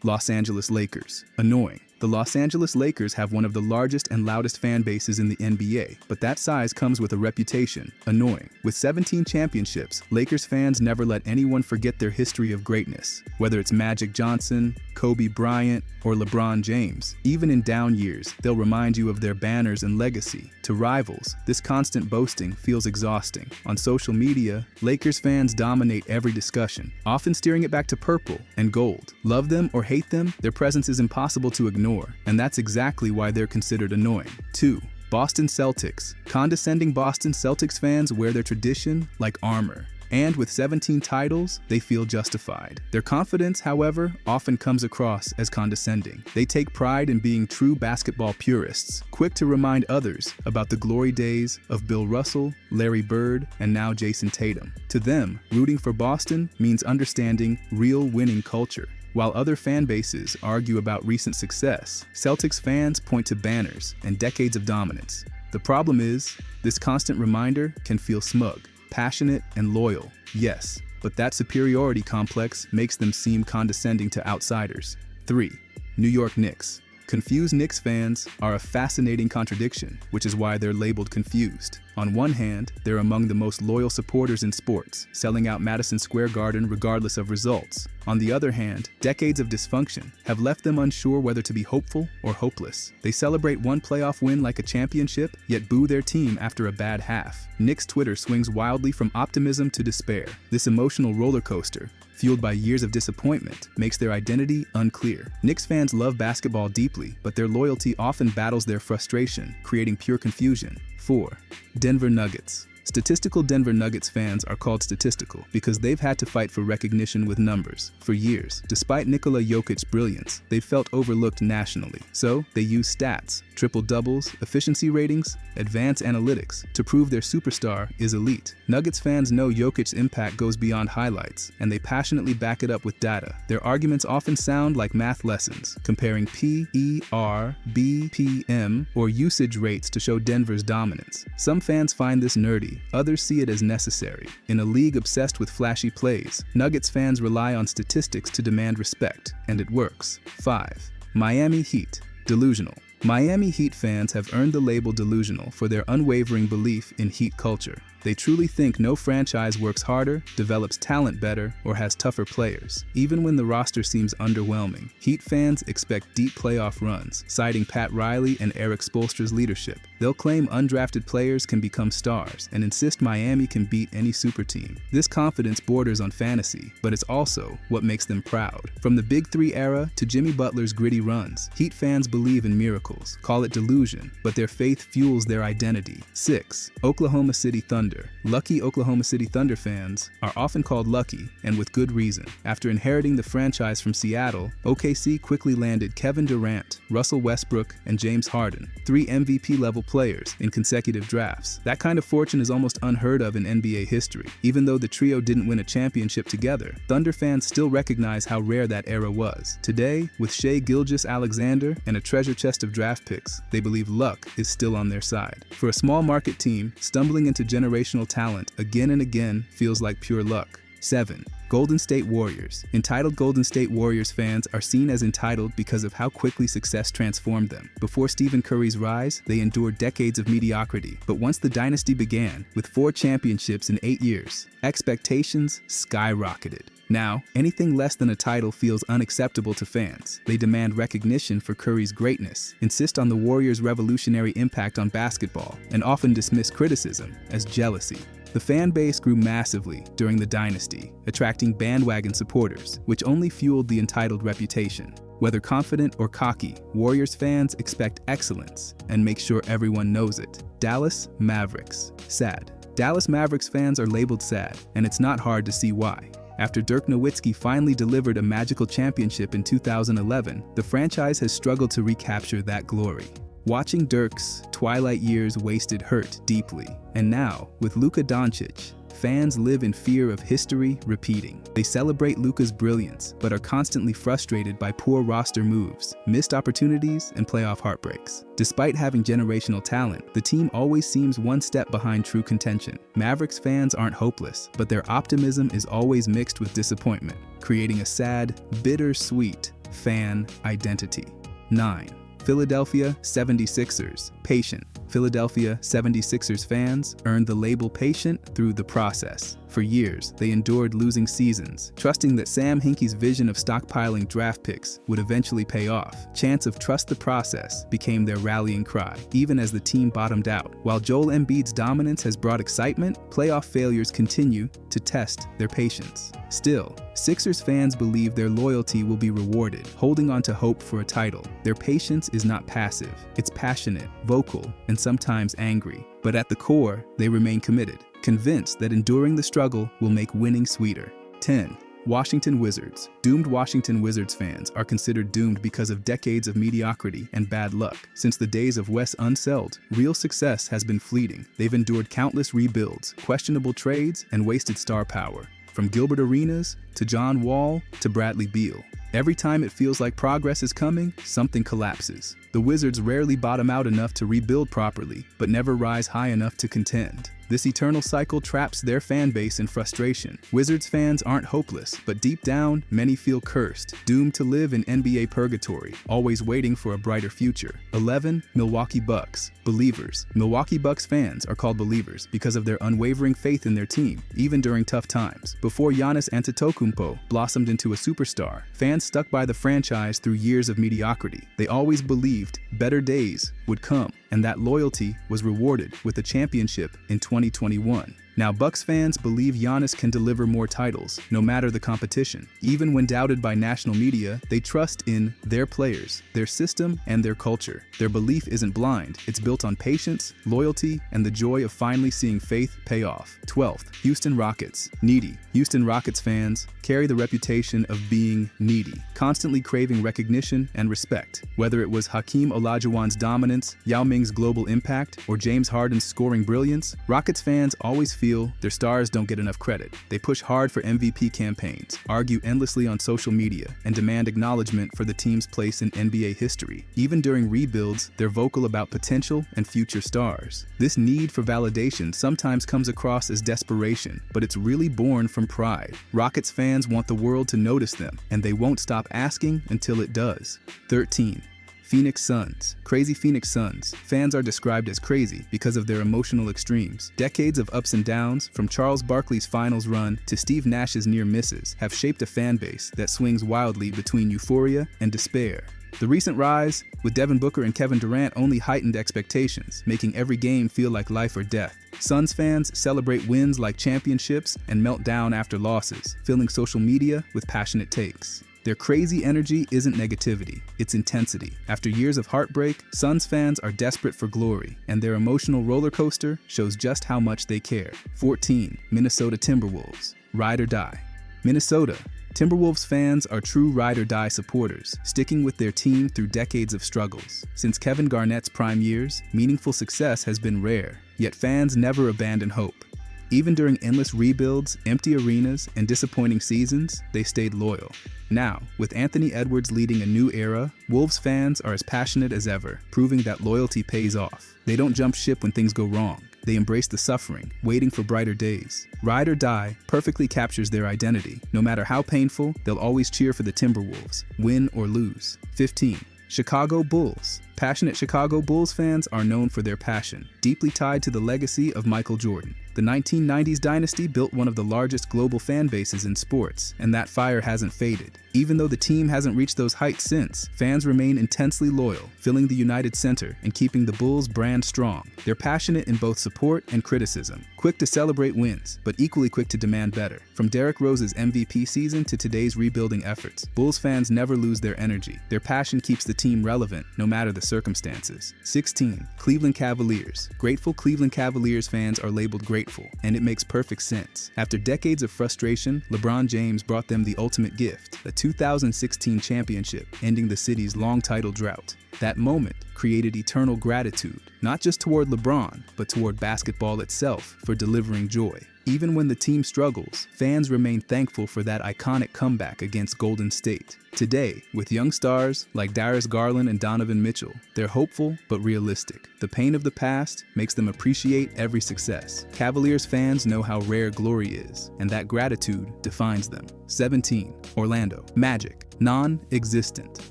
Los Angeles Lakers. Annoying. The Los Angeles Lakers have one of the largest and loudest fan bases in the NBA, but that size comes with a reputation. Annoying. With 17 championships, Lakers fans never let anyone forget their history of greatness. Whether it's Magic Johnson, Kobe Bryant, or LeBron James, even in down years, they'll remind you of their banners and legacy. To rivals, this constant boasting feels exhausting. On social media, Lakers fans dominate every discussion, often steering it back to purple and gold. Love them or hate them, their presence is impossible to ignore, and that's exactly why they're considered annoying. 2. Boston Celtics. Condescending Boston Celtics fans wear their tradition like armor. And with 17 titles, they feel justified. Their confidence, however, often comes across as condescending. They take pride in being true basketball purists, quick to remind others about the glory days of Bill Russell, Larry Bird, and now Jason Tatum. To them, rooting for Boston means understanding real winning culture. While other fan bases argue about recent success, Celtics fans point to banners and decades of dominance. The problem is, this constant reminder can feel smug, passionate, and loyal, yes, but that superiority complex makes them seem condescending to outsiders. 3. New York Knicks. Confused Knicks fans are a fascinating contradiction, which is why they're labeled confused. On one hand, they're among the most loyal supporters in sports, selling out Madison Square Garden regardless of results. On the other hand, decades of dysfunction have left them unsure whether to be hopeful or hopeless. They celebrate one playoff win like a championship, yet boo their team after a bad half. Knicks Twitter swings wildly from optimism to despair. This emotional roller coaster, fueled by years of disappointment, makes their identity unclear. Knicks fans love basketball deeply, but their loyalty often battles their frustration, creating pure confusion. 4. Denver Nuggets. Statistical Denver Nuggets fans are called statistical because they've had to fight for recognition with numbers for years. Despite Nikola Jokic's brilliance, they felt overlooked nationally. So they use stats, triple-doubles, efficiency ratings, advanced analytics to prove their superstar is elite. Nuggets fans know Jokic's impact goes beyond highlights, and they passionately back it up with data. Their arguments often sound like math lessons, comparing PER, BPM, or usage rates to show Denver's dominance. Some fans find this nerdy, others see it as necessary. In a league obsessed with flashy plays, Nuggets fans rely on statistics to demand respect, and it works. 5. Miami Heat. Delusional. Miami Heat fans have earned the label delusional for their unwavering belief in Heat culture. They truly think no franchise works harder, develops talent better, or has tougher players. Even when the roster seems underwhelming, Heat fans expect deep playoff runs, citing Pat Riley and Eric Spoelstra's leadership. They'll claim undrafted players can become stars and insist Miami can beat any super team. This confidence borders on fantasy, but it's also what makes them proud. From the Big Three era to Jimmy Butler's gritty runs, Heat fans believe in miracles, call it delusion, but their faith fuels their identity. 6. Oklahoma City Thunder. Lucky Oklahoma City Thunder fans are often called lucky, and with good reason. After inheriting the franchise from Seattle, OKC quickly landed Kevin Durant, Russell Westbrook, and James Harden, 3 MVP-level players in consecutive drafts. That kind of fortune is almost unheard of in NBA history. Even though the trio didn't win a championship together, Thunder fans still recognize how rare that era was. Today, with Shai Gilgeous-Alexander and a treasure chest of draft picks, they believe luck is still on their side. For a small market team, stumbling into generational talent again and again feels like pure luck. 7. Golden State Warriors. Entitled Golden State Warriors fans are seen as entitled because of how quickly success transformed them. Before Stephen Curry's rise, they endured decades of mediocrity. But once the dynasty began, with 4 championships in 8 years, expectations skyrocketed. Now, anything less than a title feels unacceptable to fans. They demand recognition for Curry's greatness, insist on the Warriors' revolutionary impact on basketball, and often dismiss criticism as jealousy. The fan base grew massively during the dynasty, attracting bandwagon supporters, which only fueled the entitled reputation. Whether confident or cocky, Warriors fans expect excellence and make sure everyone knows it. Dallas Mavericks. Sad. Dallas Mavericks fans are labeled sad, and it's not hard to see why. After Dirk Nowitzki finally delivered a magical championship in 2011, the franchise has struggled to recapture that glory. Watching Dirk's twilight years wasted hurt deeply. And now, with Luka Doncic, fans live in fear of history repeating. They celebrate Luka's brilliance, but are constantly frustrated by poor roster moves, missed opportunities, and playoff heartbreaks. Despite having generational talent, the team always seems one step behind true contention. Mavericks fans aren't hopeless, but their optimism is always mixed with disappointment, creating a sad, bittersweet fan identity. 9. Philadelphia 76ers, patient. Philadelphia 76ers fans earned the label patient through the process. For years, they endured losing seasons, trusting that Sam Hinkie's vision of stockpiling draft picks would eventually pay off. Chants of "trust the process" became their rallying cry, even as the team bottomed out. While Joel Embiid's dominance has brought excitement, playoff failures continue to test their patience. Still, Sixers fans believe their loyalty will be rewarded, holding on to hope for a title. Their patience is not passive, it's passionate, vocal, and sometimes angry. But at the core, they remain committed, convinced that enduring the struggle will make winning sweeter. 10. Washington Wizards. Doomed Washington Wizards fans are considered doomed because of decades of mediocrity and bad luck. Since the days of Wes Unseld, real success has been fleeting. They've endured countless rebuilds, questionable trades, and wasted star power. From Gilbert Arenas to John Wall to Bradley Beal. Every time it feels like progress is coming, something collapses. The Wizards rarely bottom out enough to rebuild properly, but never rise high enough to contend. This eternal cycle traps their fan base in frustration. Wizards fans aren't hopeless, but deep down, many feel cursed, doomed to live in NBA purgatory, always waiting for a brighter future. 11. Milwaukee Bucks. Believers. Milwaukee Bucks fans are called believers because of their unwavering faith in their team, even during tough times. Before Giannis Antetokounmpo blossomed into a superstar, fans stuck by the franchise through years of mediocrity. They always believed better days would come, and that loyalty was rewarded with a championship in 2021. Now Bucks fans believe Giannis can deliver more titles, no matter the competition. Even when doubted by national media, they trust in their players, their system, and their culture. Their belief isn't blind, it's built on patience, loyalty, and the joy of finally seeing faith pay off. 12th, Houston Rockets. Needy. Houston Rockets fans carry the reputation of being needy, constantly craving recognition and respect. Whether it was Hakeem Olajuwon's dominance, Yao Ming's global impact, or James Harden's scoring brilliance, Rockets fans always feel their stars don't get enough credit. They push hard for MVP campaigns, argue endlessly on social media, and demand acknowledgement for the team's place in NBA history. Even during rebuilds, they're vocal about potential and future stars. This need for validation sometimes comes across as desperation, but it's really born from pride. Rockets fans want the world to notice them, and they won't stop asking until it does. 13. Phoenix Suns. Crazy Phoenix Suns. Fans are described as crazy because of their emotional extremes. Decades of ups and downs, from Charles Barkley's finals run to Steve Nash's near misses, have shaped a fan base that swings wildly between euphoria and despair. The recent rise, with Devin Booker and Kevin Durant, only heightened expectations, making every game feel like life or death. Suns fans celebrate wins like championships and melt down after losses, filling social media with passionate takes. Their crazy energy isn't negativity, it's intensity. After years of heartbreak, Suns fans are desperate for glory, and their emotional roller coaster shows just how much they care. 14. Minnesota Timberwolves. Ride or die. Minnesota. Timberwolves fans are true ride-or-die supporters, sticking with their team through decades of struggles. Since Kevin Garnett's prime years, meaningful success has been rare, yet fans never abandon hope. Even during endless rebuilds, empty arenas, and disappointing seasons, they stayed loyal. Now, with Anthony Edwards leading a new era, Wolves fans are as passionate as ever, proving that loyalty pays off. They don't jump ship when things go wrong. They embrace the suffering, waiting for brighter days. Ride or Die perfectly captures their identity. No matter how painful, they'll always cheer for the Timberwolves, win or lose. 15. Chicago Bulls. Passionate Chicago Bulls fans are known for their passion, deeply tied to the legacy of Michael Jordan. The 1990s dynasty built one of the largest global fan bases in sports, and that fire hasn't faded. Even though the team hasn't reached those heights since, fans remain intensely loyal, filling the United Center and keeping the Bulls brand strong. They're passionate in both support and criticism, quick to celebrate wins, but equally quick to demand better. From Derrick Rose's MVP season to today's rebuilding efforts, Bulls fans never lose their energy. Their passion keeps the team relevant, no matter the circumstances. 16. Cleveland Cavaliers. Grateful Cleveland Cavaliers fans are labeled grateful, and it makes perfect sense. After decades of frustration, LeBron James brought them the ultimate gift, a 2016 championship, ending the city's long title drought. That moment created eternal gratitude, not just toward LeBron, but toward basketball itself for delivering joy. Even when the team struggles, fans remain thankful for that iconic comeback against Golden State. Today, with young stars like Darius Garland and Donovan Mitchell, they're hopeful but realistic. The pain of the past makes them appreciate every success. Cavaliers fans know how rare glory is, and that gratitude defines them. 17. Orlando Magic. Non-existent.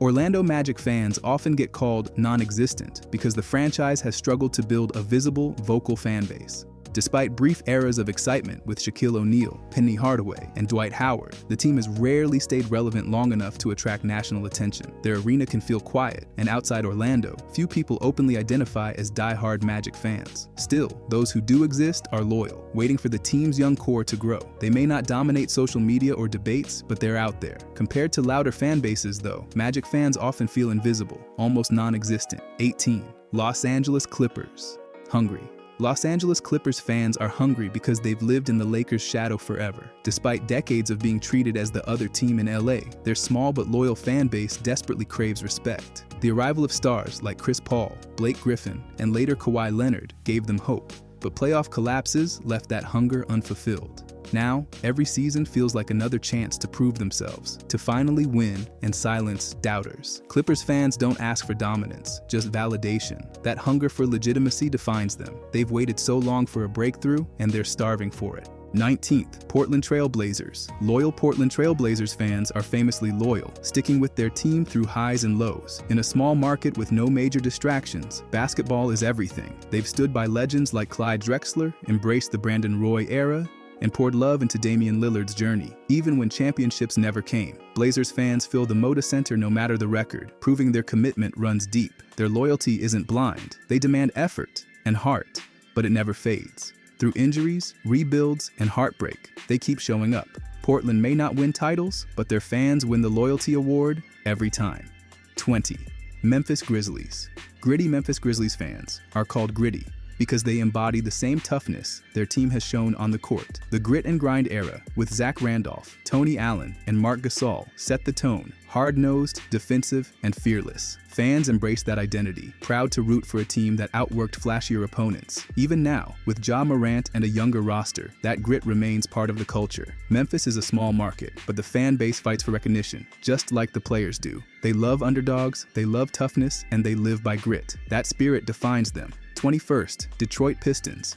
Orlando Magic fans often get called non-existent because the franchise has struggled to build a visible, vocal fan base. Despite brief eras of excitement with Shaquille O'Neal, Penny Hardaway, and Dwight Howard, the team has rarely stayed relevant long enough to attract national attention. Their arena can feel quiet, and outside Orlando, few people openly identify as die-hard Magic fans. Still, those who do exist are loyal, waiting for the team's young core to grow. They may not dominate social media or debates, but they're out there. Compared to louder fan bases, though, Magic fans often feel invisible, almost non-existent. 18. Los Angeles Clippers. Hungry. Los Angeles Clippers fans are hungry because they've lived in the Lakers' shadow forever. Despite decades of being treated as the other team in LA, their small but loyal fan base desperately craves respect. The arrival of stars like Chris Paul, Blake Griffin, and later Kawhi Leonard gave them hope, but playoff collapses left that hunger unfulfilled. Now, every season feels like another chance to prove themselves, to finally win and silence doubters. Clippers fans don't ask for dominance, just validation. That hunger for legitimacy defines them. They've waited so long for a breakthrough, and they're starving for it. 19th, Portland Trail Blazers. Loyal Portland Trail Blazers fans are famously loyal, sticking with their team through highs and lows. In a small market with no major distractions, basketball is everything. They've stood by legends like Clyde Drexler, embraced the Brandon Roy era, and poured love into Damian Lillard's journey, even when championships never came. Blazers fans fill the Moda Center no matter the record, proving their commitment runs deep. Their loyalty isn't blind. They demand effort and heart, but it never fades. Through injuries, rebuilds, and heartbreak, they keep showing up. Portland may not win titles, but their fans win the loyalty award every time. 20. Memphis Grizzlies. Gritty Memphis Grizzlies fans are called gritty because they embody the same toughness their team has shown on the court. The grit and grind era, with Zach Randolph, Tony Allen, and Marc Gasol, set the tone. Hard-nosed, defensive, and fearless. Fans embrace that identity, proud to root for a team that outworked flashier opponents. Even now, with Ja Morant and a younger roster, that grit remains part of the culture. Memphis is a small market, but the fan base fights for recognition, just like the players do. They love underdogs, they love toughness, and they live by grit. That spirit defines them. 21st, Detroit Pistons.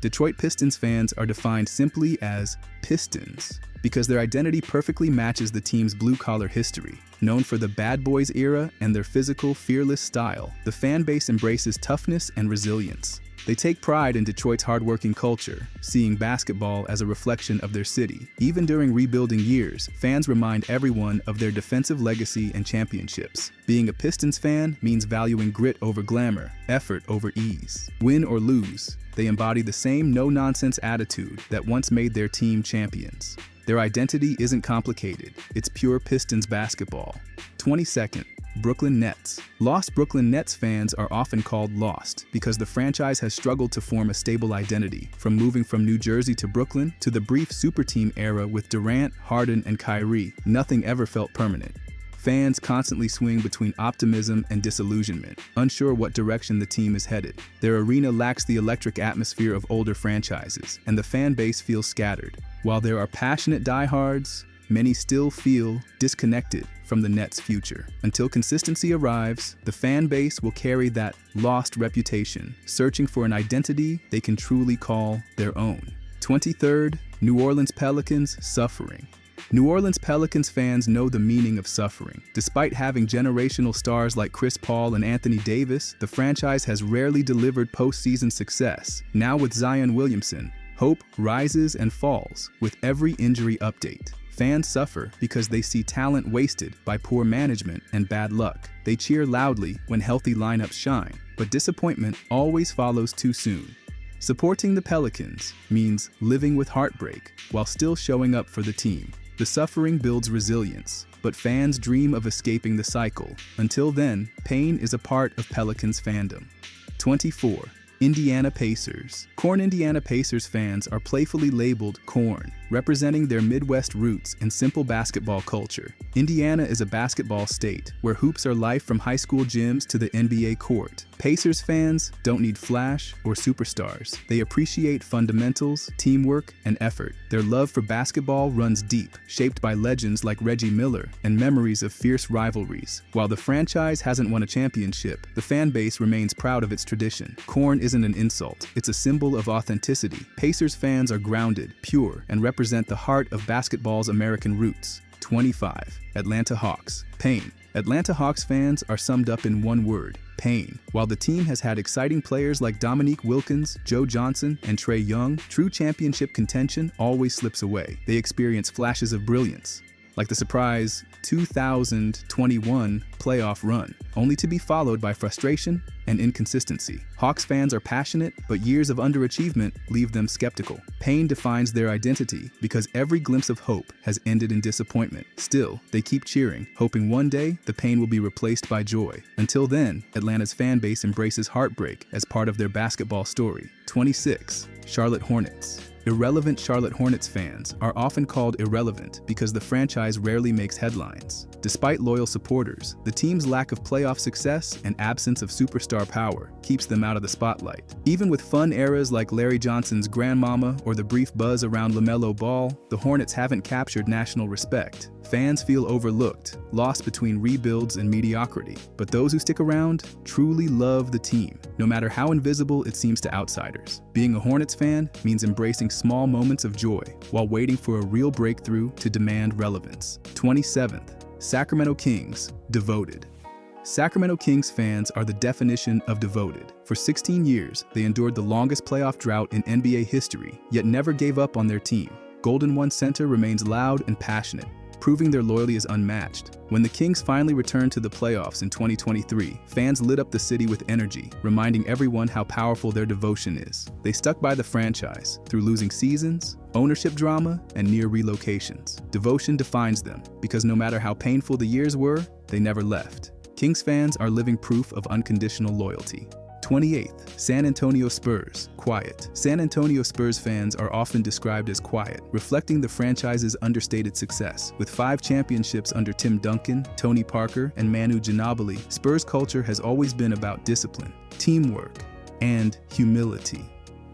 Detroit Pistons fans are defined simply as Pistons because their identity perfectly matches the team's blue-collar history. Known for the Bad Boys era and their physical, fearless style, the fan base embraces toughness and resilience. They take pride in Detroit's hardworking culture, seeing basketball as a reflection of their city. Even during rebuilding years, fans remind everyone of their defensive legacy and championships. Being a Pistons fan means valuing grit over glamour, effort over ease. Win or lose, they embody the same no-nonsense attitude that once made their team champions. Their identity isn't complicated, it's pure Pistons basketball. 22nd, Brooklyn Nets. Lost Brooklyn Nets fans are often called lost because the franchise has struggled to form a stable identity. From moving from New Jersey to Brooklyn to the brief super team era with Durant, Harden, and Kyrie, nothing ever felt permanent. Fans constantly swing between optimism and disillusionment, unsure what direction the team is headed. Their arena lacks the electric atmosphere of older franchises, and the fan base feels scattered. While there are passionate diehards, many still feel disconnected from the Nets' future. Until consistency arrives, the fan base will carry that lost reputation, searching for an identity they can truly call their own. 23rd, New Orleans Pelicans suffering. New Orleans Pelicans fans know the meaning of suffering. Despite having generational stars like Chris Paul and Anthony Davis, the franchise has rarely delivered postseason success. Now with Zion Williamson, hope rises and falls with every injury update. Fans suffer because they see talent wasted by poor management and bad luck. They cheer loudly when healthy lineups shine, but disappointment always follows too soon. Supporting the Pelicans means living with heartbreak while still showing up for the team. The suffering builds resilience, but fans dream of escaping the cycle. Until then, pain is a part of Pelicans fandom. 24. Indiana Pacers. Corn Indiana Pacers fans are playfully labeled Corn, representing their Midwest roots and simple basketball culture. Indiana is a basketball state where hoops are life from high school gyms to the NBA court. Pacers fans don't need flash or superstars. They appreciate fundamentals, teamwork, and effort. Their love for basketball runs deep, shaped by legends like Reggie Miller and memories of fierce rivalries. While the franchise hasn't won a championship, the fan base remains proud of its tradition. Corn isn't an insult, it's a symbol of authenticity. Pacers fans are grounded, pure, and represent the heart of basketball's American roots. 25. Atlanta Hawks. Pain. Atlanta Hawks fans are summed up in one word: pain. While the team has had exciting players like Dominique Wilkins, Joe Johnson, and Trae Young, true championship contention always slips away. They experience flashes of brilliance, like the surprise 2021 playoff run, only to be followed by frustration and inconsistency. Hawks fans are passionate, but years of underachievement leave them skeptical. Pain defines their identity because every glimpse of hope has ended in disappointment. Still, they keep cheering, hoping one day the pain will be replaced by joy. Until then, Atlanta's fan base embraces heartbreak as part of their basketball story. 26. Charlotte Hornets. Irrelevant Charlotte Hornets fans are often called irrelevant because the franchise rarely makes headlines. Despite loyal supporters, the team's lack of playoff success and absence of superstar power keeps them out of the spotlight. Even with fun eras like Larry Johnson's Grandmama or the brief buzz around LaMelo Ball, the Hornets haven't captured national respect. Fans feel overlooked, lost between rebuilds and mediocrity. But those who stick around truly love the team, no matter how invisible it seems to outsiders. Being a Hornets fan means embracing small moments of joy while waiting for a real breakthrough to demand relevance. 27th. Sacramento Kings. Devoted. Sacramento Kings fans are the definition of devoted. For 16 years, they endured the longest playoff drought in NBA history, yet never gave up on their team. Golden One Center remains loud and passionate, proving their loyalty is unmatched. When the Kings finally returned to the playoffs in 2023, fans lit up the city with energy, reminding everyone how powerful their devotion is. They stuck by the franchise through losing seasons, ownership drama, and near relocations. Devotion defines them, because no matter how painful the years were, they never left. Kings fans are living proof of unconditional loyalty. 28th. San Antonio Spurs. Quiet. San Antonio Spurs fans are often described as quiet, reflecting the franchise's understated success. With 5 championships under Tim Duncan, Tony Parker, and Manu Ginobili, Spurs culture has always been about discipline, teamwork, and humility.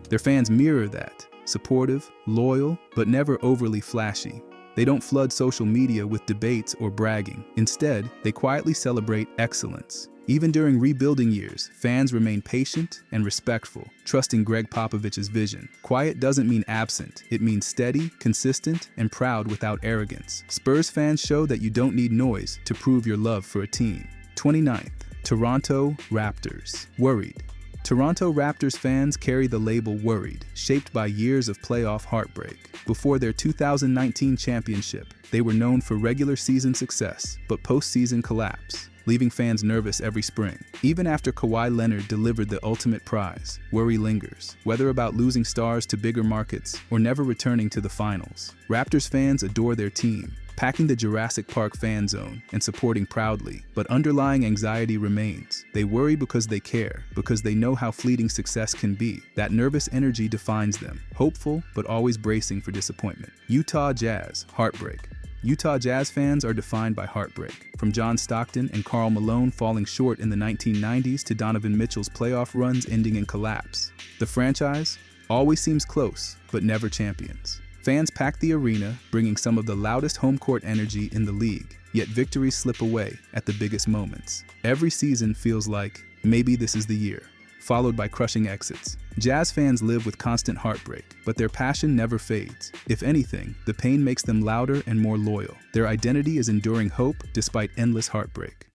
Their fans mirror that: supportive, loyal, but never overly flashy. They don't flood social media with debates or bragging. Instead, they quietly celebrate excellence. Even during rebuilding years, fans remain patient and respectful, trusting Greg Popovich's vision. Quiet doesn't mean absent. It means steady, consistent, and proud without arrogance. Spurs fans show that you don't need noise to prove your love for a team. 29th. Toronto Raptors. Worried. Toronto Raptors fans carry the label worried, shaped by years of playoff heartbreak. Before their 2019 championship, they were known for regular season success, but postseason collapse, leaving fans nervous every spring. Even after Kawhi Leonard delivered the ultimate prize, worry lingers, whether about losing stars to bigger markets or never returning to the finals. Raptors fans adore their team, packing the Jurassic Park fan zone and supporting proudly, but underlying anxiety remains. They worry because they care, because they know how fleeting success can be. That nervous energy defines them, hopeful but always bracing for disappointment. Utah Jazz. Heartbreak. Utah Jazz fans are defined by heartbreak. From John Stockton and Karl Malone falling short in the 1990s to Donovan Mitchell's playoff runs ending in collapse, the franchise always seems close, but never champions. Fans pack the arena, bringing some of the loudest home court energy in the league, yet victories slip away at the biggest moments. Every season feels like, maybe this is the year, followed by crushing exits. Jazz fans live with constant heartbreak, but their passion never fades. If anything, the pain makes them louder and more loyal. Their identity is enduring hope despite endless heartbreak.